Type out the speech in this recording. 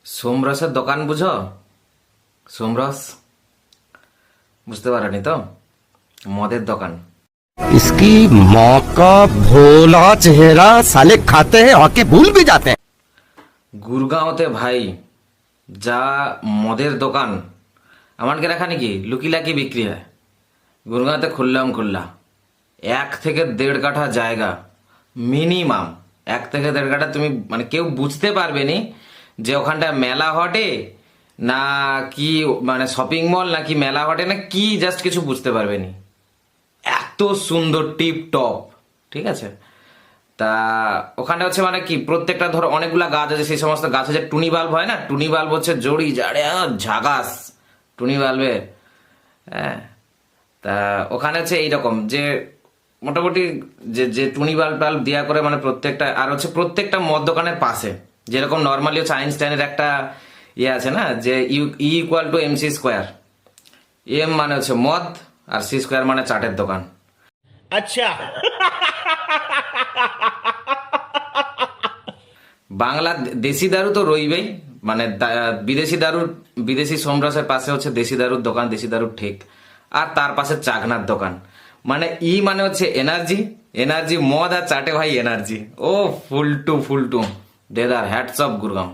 সোমরসের দোকান বুঝো? সোমরস বুঝতে পারোনি তো? মদের দোকান। इसकी माँ का भोला चेहरा साले खाते हैं और के भूल भी जाते हैं। গুরগাঁওতে ভাই যা মদের দোকান, আমাকে রাখা নাকি লুকিলাকি বিক্রি হয়। গুরগাঁওতে খুললা 1 থেকে 1.5 কাঠা জায়গা মিনিমাম। 1 থেকে 1.5 কাঠা তুমি মানে কেউ বুঝতে পারবে নি যে ওখানটা মেলা হটে না কি, মানে শপিং মল নাকি মেলা হটে না কি, জাস্ট কিছু বুঝতে পারবে নি। এত সুন্দর টিপ টপ, ঠিক আছে। তা ওখানে হচ্ছে মানে কি প্রত্যেকটা ধরো অনেকগুলা গাছ আছে, সেই সমস্ত গাছ আছে। টুনি বাল্ব হয় না, টুনি বাল্ব হচ্ছে জড়ি জাড়ে ঝাগাস টুনি বাল্বে। হ্যাঁ, তা ওখানে হচ্ছে এইরকম যে মোটামুটি যে যে টুনি বাল্ব টাল্ব দেওয়া করে মানে প্রত্যেকটা, আর হচ্ছে প্রত্যেকটা মদ দোকানের পাশে যেরকম নর্মালি হচ্ছে আইনস্টাইনের একটা ইয়ে আছে না, যে E=MC²। এম মানে হচ্ছে মদ আর C² মানে চাটের দোকান। अच्छा। বাংলা দেশি দারু তো রইবেই, মানে বিদেশি দারুর, বিদেশি সোমরসের পাশে হচ্ছে দেশি দারুর দোকান, দেশি দারুর ঠিক, আর তার পাশে চাকনার দোকান। মানে মানে হচ্ছে এনার্জি, এনার্জি মদ আর চাটে ভাই এনার্জি। ও ফুলটু দেদার, হ্যাটস অফ গুরগাঁও।